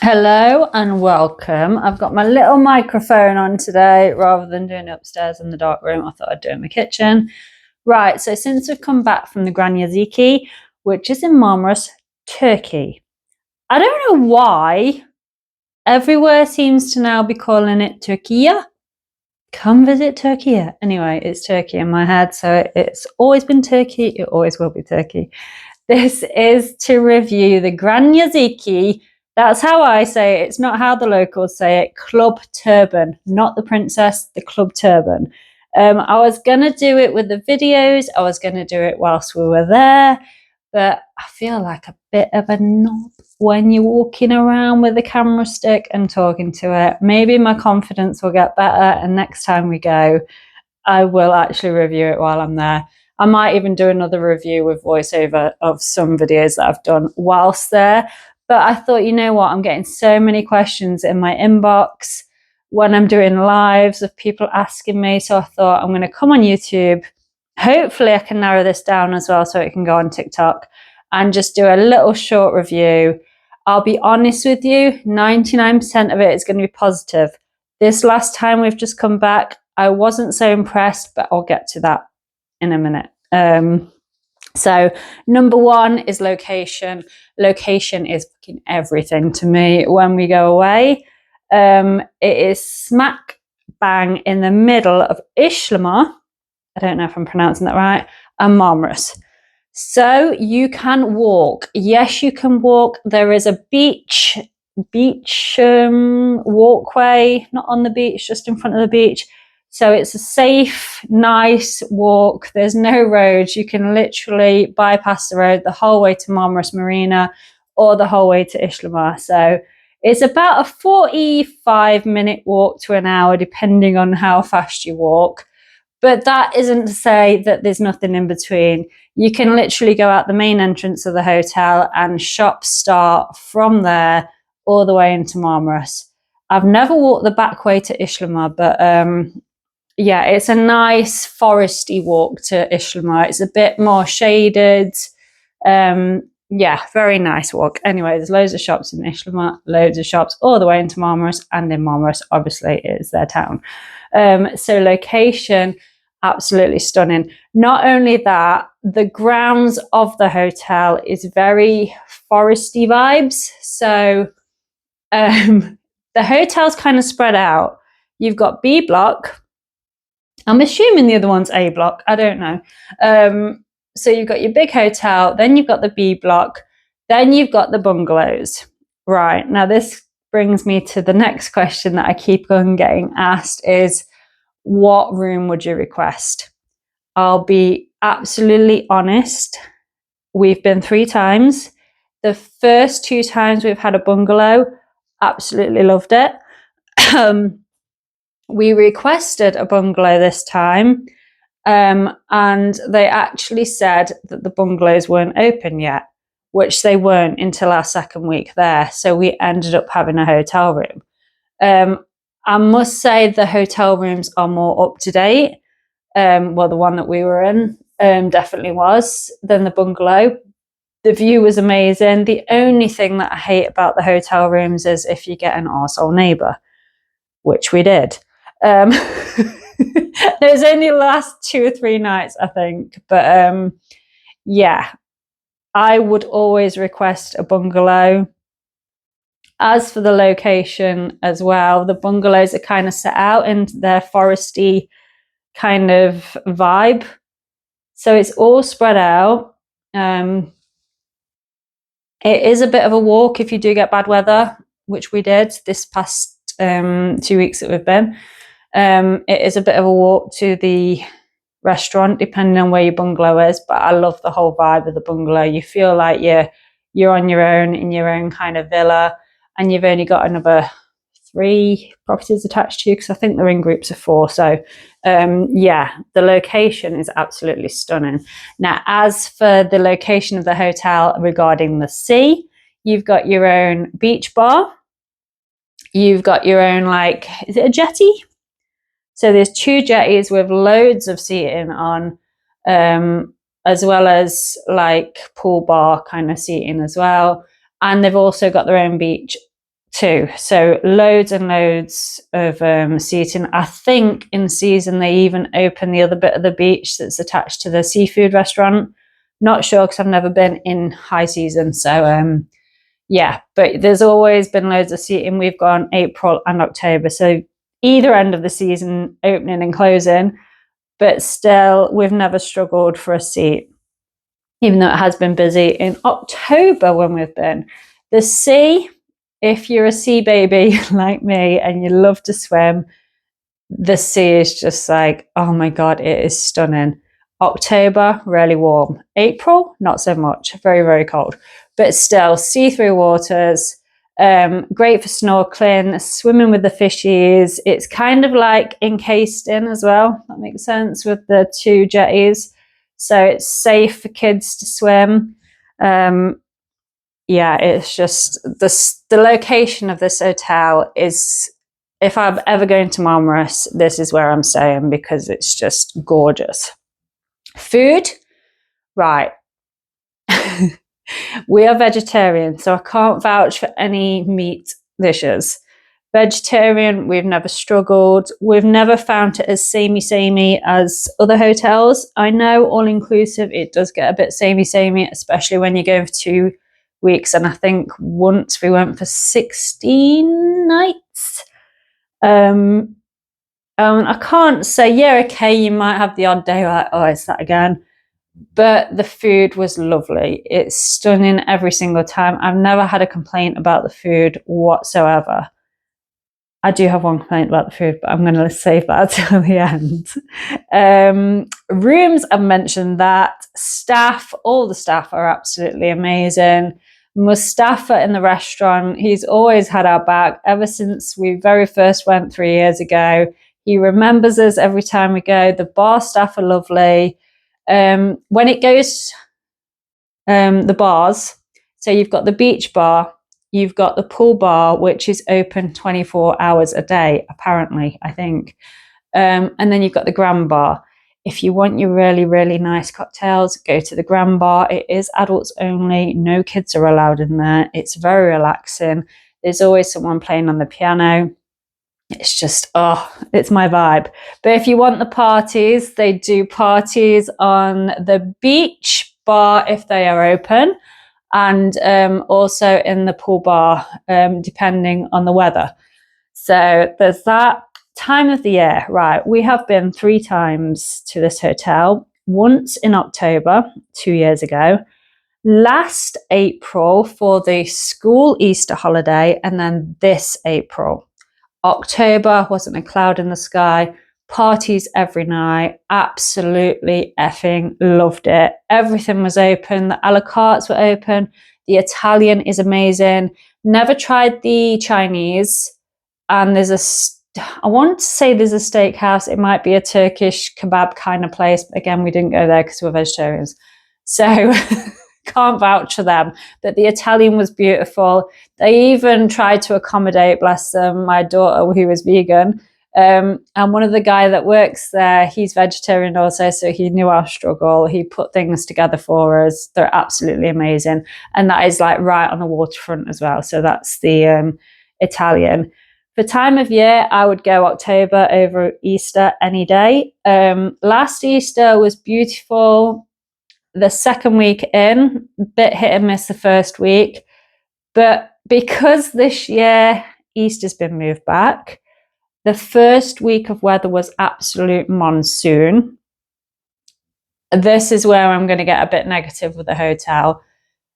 Hello and welcome. I've got my little microphone on today rather than doing it upstairs in the dark room. I thought I'd do it in the kitchen. Right, so since we've come back from the Gran Yazici, which is in Marmaris, Turkey, I don't know why everywhere seems to now be calling it Turkiya. Come visit Turkey. Anyway, it's Turkey in my head, so it's always been Turkey, it always will be Turkey. This is to review the Gran Yazici. That's how I say it. It's not how the locals say it. Club Turban, not the princess, the Club Turban. I was going to do it with the videos. I was going to do it whilst we were there. But I feel like a bit of a knob when you're walking around with a camera stick and talking to it. Maybe my confidence will get better. And next time we go, I will actually review it while I'm there. I might even do another review with voiceover of some videos that I've done whilst there. But I thought, you know what, I'm getting so many questions in my inbox when I'm doing lives of people asking me. So I thought I'm going to come on YouTube. Hopefully I can narrow this down as well so it can go on TikTok and just do a little short review. I'll be honest with you, 99% of it is going to be positive. This last time we've just come back, I wasn't so impressed, but I'll get to that in a minute. So number one is location. Location is fucking everything to me when we go away. It is smack bang in the middle of Ishlamar. I don't know if I'm pronouncing that right. And Marmaris. So you can walk. Yes, you can walk. There is a beach walkway, not on the beach, just in front of the beach. So it's a safe, nice walk. There's no roads. You can literally bypass the road the whole way to Marmaris Marina or the whole way to Ishlamar. So it's about a 45-minute walk to an hour, depending on how fast you walk. But that isn't to say that there's nothing in between. You can literally go out the main entrance of the hotel and shops start from there all the way into Marmaris. I've never walked the back way to Ishlamar, but yeah, it's a nice foresty walk to Ishlamar. It's a bit more shaded. Yeah, very nice walk. Anyway, there's loads of shops in Ishlamar, loads of shops all the way into Marmaris, and in Marmaris, obviously, it is their town. So location, absolutely stunning. Not only that, the grounds of the hotel is very foresty vibes. So the hotel's kind of spread out. You've got B block. I'm assuming the other one's A block. I don't know. So you've got your big hotel, then you've got the B block, then you've got the bungalows. Right, now this brings me to the next question that I keep on getting asked is, what room would you request? I'll be absolutely honest. We've been 3 times. The first 2 times we've had a bungalow, absolutely loved it. We requested a bungalow this time, and they actually said that the bungalows weren't open yet, which they weren't until our second week there. So we ended up having a hotel room. I must say the hotel rooms are more up to date. Well, the one that we were in definitely was, than the bungalow. The view was amazing. The only thing that I hate about the hotel rooms is if you get an arsehole neighbour, which we did. It was only the last 2 or 3 nights, I think. But yeah, I would always request a bungalow. As for the location as well, the bungalows are kind of set out in their foresty kind of vibe. So it's all spread out. It is a bit of a walk if you do get bad weather, which we did this past 2 weeks that we've been. It is a bit of a walk to the restaurant, depending on where your bungalow is. But I love the whole vibe of the bungalow. You feel like you're on your own in your own kind of villa, and you've only got another 3 properties attached to you, because I think they're in groups of 4. So yeah, the location is absolutely stunning. Now, as for the location of the hotel regarding the sea, you've got your own beach bar. You've got your own, like, is it a jetty? So there's 2 jetties with loads of seating on, as well as like pool bar kind of seating as well. And they've also got their own beach too. So loads and loads of seating. I think in season they even open the other bit of the beach that's attached to the seafood restaurant. Not sure because I've never been in high season. So yeah, but there's always been loads of seating. We've gone April and October. So either end of the season, opening and closing, but still we've never struggled for a seat, even though it has been busy. In October when we've been, the sea, if you're a sea baby like me and you love to swim, the sea is just like, oh my God, it is stunning. October, really warm. April, not so much, very, very cold, but still see-through waters, great for snorkeling, swimming with the fishies. It's kind of like encased in as well, that makes sense, with the 2 jetties. So it's safe for kids to swim. Yeah, it's just the location of this hotel is, if I'm ever going to Marmaris, this is where I'm staying because it's just gorgeous. Food, right. We are vegetarian, so I can't vouch for any meat dishes. Vegetarian, we've never struggled. We've never found it as samey as other hotels. I know all inclusive, it does get a bit samey, especially when you go for 2 weeks. And I think once we went for 16 nights. I can't say, yeah, okay, you might have the odd day like, oh, it's that again. But the food was lovely. It's stunning every single time. I've never had a complaint about the food whatsoever. I do have one complaint about the food, but I'm going to save that till the end. Rooms, I've mentioned that. Staff, all the staff are absolutely amazing. Mustafa in the restaurant, he's always had our back ever since we very first went 3 years ago. He remembers us every time we go. The bar staff are lovely. When it goes, the bars, so you've got the beach bar, you've got the pool bar, which is open 24 hours a day, apparently, I think. And then you've got the grand bar. If you want your really, really nice cocktails, go to the grand bar. It is adults only. No kids are allowed in there. It's very relaxing. There's always someone playing on the piano. It's just, oh, it's my vibe. But if you want the parties, they do parties on the beach bar if they are open, and also in the pool bar, depending on the weather. So there's that. Time of the year, right? We have been 3 times to this hotel. Once in October, 2 years ago. Last April for the school Easter holiday, and then this April. October, wasn't a cloud in the sky. Parties every night. Absolutely effing loved it. Everything was open. The a la cartes were open. The Italian is amazing. Never tried the Chinese. And I want to say there's a steakhouse. It might be a Turkish kebab kind of place. But again, we didn't go there because we're vegetarians. So can't vouch for them. But the Italian was beautiful. They even tried to accommodate, bless them, my daughter who was vegan. And one of the guy that works there, he's vegetarian also, so he knew our struggle. He put things together for us. They're absolutely amazing. And that is like right on the waterfront as well. So that's the Italian. For time of year, I would go October over Easter any day. Last Easter was beautiful. The second week in, bit hit and miss the first week. But because this year Easter's been moved back, the first week of weather was absolute monsoon. This is where I'm going to get a bit negative with the hotel.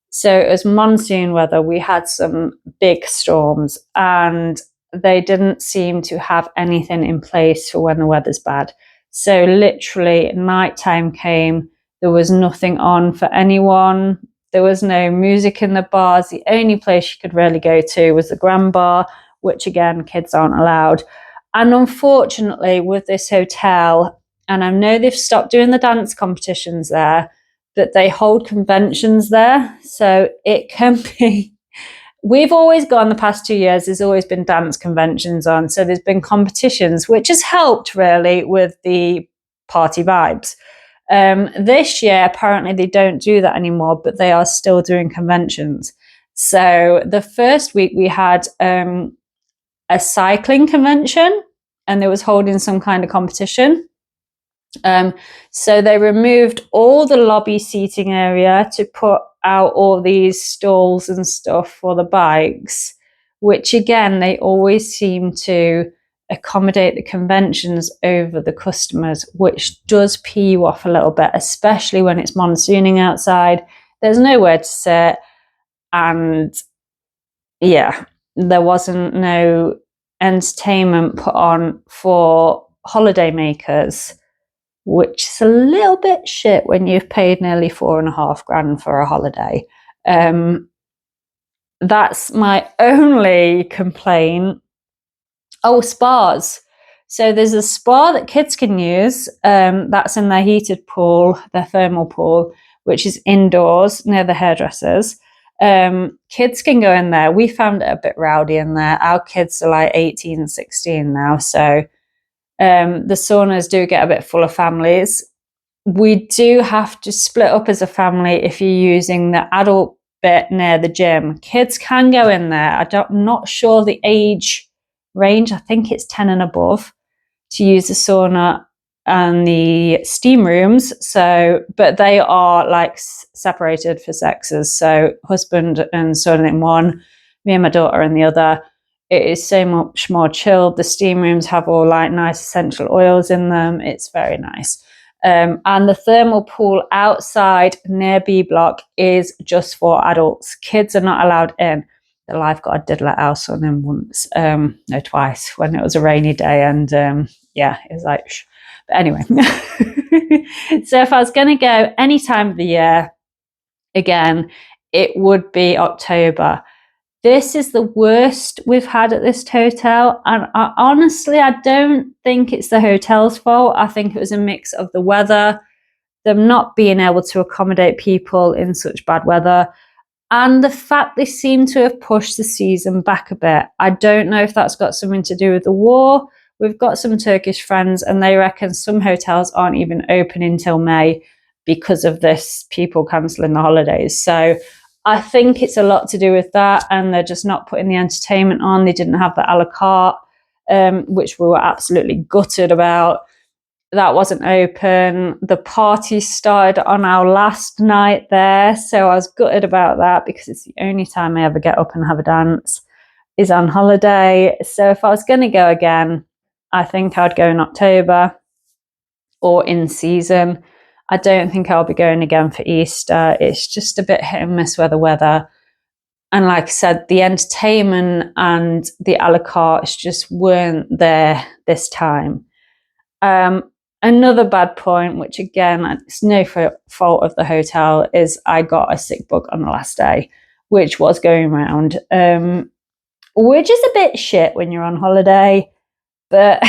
So it was monsoon weather. We had some big storms and they didn't seem to have anything in place for when the weather's bad. So literally nighttime came. There was nothing on for anyone. There was no music in the bars. The only place you could really go to was the grand bar, which again, kids aren't allowed. And unfortunately, with this hotel, and I know they've stopped doing the dance competitions there, but they hold conventions there. So it can be, we've always gone the past 2 years, there's always been dance conventions on. So there's been competitions, which has helped really with the party vibes. This year, apparently they don't do that anymore, but they are still doing conventions. So the first week we had a cycling convention, and they was holding some kind of competition. So they removed all the lobby seating area to put out all these stalls and stuff for the bikes, which again, they always seem to accommodate the conventions over the customers, which does pee you off a little bit, especially when it's monsooning outside. There's nowhere to sit, and yeah, there wasn't no entertainment put on for holidaymakers, which is a little bit shit when you've paid nearly $4,500 for a holiday. That's my only complaint. Oh, spas. So there's a spa that kids can use. That's in their heated pool, their thermal pool, which is indoors near the hairdressers. Kids can go in there. We found it a bit rowdy in there. Our kids are like 18 and 16 now, so the saunas do get a bit full of families. We do have to split up as a family if you're using the adult bit near the gym. Kids can go in there. I'm not sure the age range. I think it's 10 and above to use the sauna and the steam rooms. So, but they are like separated for sexes. So husband and son in one, me and my daughter in the other. It is so much more chilled. The steam rooms have all like nice essential oils in them. It's very nice. And the thermal pool outside near B Block is just for adults. Kids are not allowed in. The lifeguard did let our son in once, no, twice, when it was a rainy day, and yeah, it was like, shh. But anyway. So if I was going to go any time of the year, again, it would be October. This is the worst we've had at this hotel, and honestly, I don't think it's the hotel's fault. I think it was a mix of the weather, them not being able to accommodate people in such bad weather, and the fact they seem to have pushed the season back a bit. I don't know if that's got something to do with the war. We've got some Turkish friends, and they reckon some hotels aren't even open until May because of this, people cancelling the holidays. So I think it's a lot to do with that, and they're just not putting the entertainment on. They didn't have the a la carte, which we were absolutely gutted about. That wasn't open. The party started on our last night there, so I was gutted about that because it's the only time I ever get up and have a dance is on holiday. So if I was going to go again, I think I'd go in October or in season. I don't think I'll be going again for Easter. It's just a bit hit and miss with the weather. And like I said, the entertainment and the a la carte just weren't there this time. Another bad point, which again, it's no fault of the hotel, is I got a sick bug on the last day, which was going around, which is a bit shit when you're on holiday. But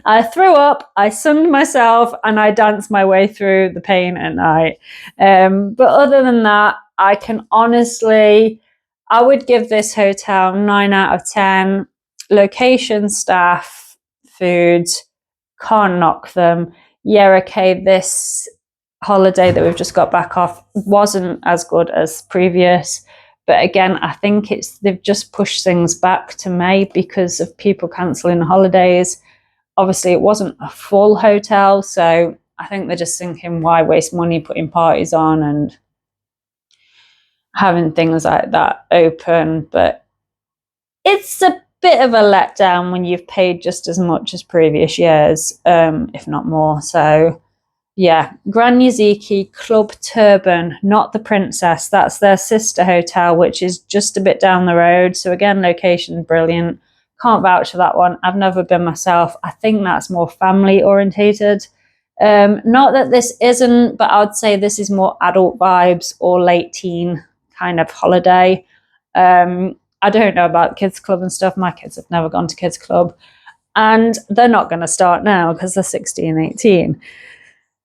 I threw up, I sunned myself, and I danced my way through the pain at night. But other than that, I can honestly, I would give this hotel 9 out of 10. Location, staff, food, can't knock them. Yeah, okay, this holiday that we've just got back off wasn't as good as previous. But again, I think they've just pushed things back to May because of people cancelling holidays. Obviously, it wasn't a full hotel, so I think they're just thinking, why waste money putting parties on and having things like that open? But it's a bit of a letdown when you've paid just as much as previous years, if not more. So yeah, Grand Yazici Club Turban, not the Princess. That's their sister hotel, which is just a bit down the road. So again, location brilliant. Can't vouch for that one. I've never been myself. I think that's more family orientated. Not that this isn't, but I'd say this is more adult vibes or late teen kind of holiday. I don't know about kids club and stuff. My kids have never gone to kids club, and they're not going to start now because they're 16, 18.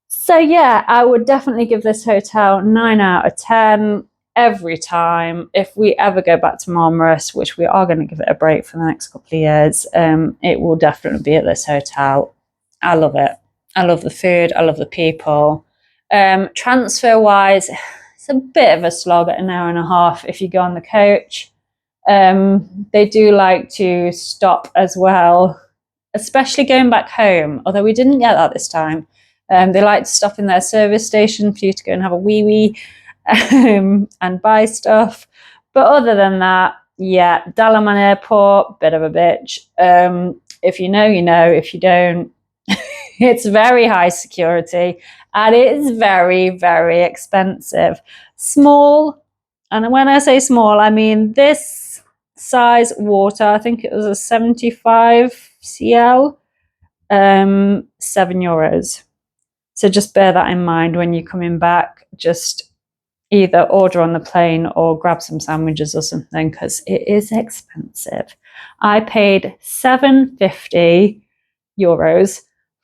So yeah, I would definitely give this hotel 9 out of 10 every time. If we ever go back to Marmaris, which we are going to give it a break for the next couple of years, it will definitely be at this hotel. I love it. I love the food. I love the people. Transfer wise, It's a bit of a slog at an hour and a half if you go on the coach. They do like to stop as well, especially going back home, although we didn't get that this time. They like to stop in their service station for you to go and have a wee and buy stuff. But other than that, yeah, Dalaman Airport, bit of a bitch. If you know, you know. If you don't, it's very high security and it is very, very expensive. Small, and when I say small, I mean this size water, I think it was a 75 cl, €7. So just bear that in mind when you're coming back. Just either order on the plane or grab some sandwiches or something because it is expensive. I paid €7.50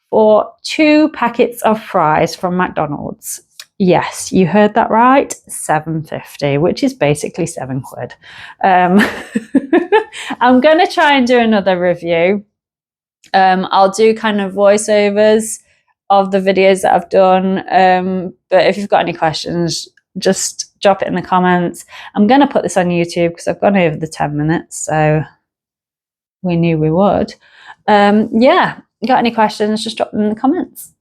for 2 packets of fries from McDonald's. Yes, you heard that right, £7.50, which is basically £7. I'm going to try and do another review. I'll do kind of voiceovers of the videos that I've done. But if you've got any questions, just drop it in the comments. I'm going to put this on YouTube because I've gone over the 10 minutes, so we knew we would. Yeah, got any questions, just drop them in the comments.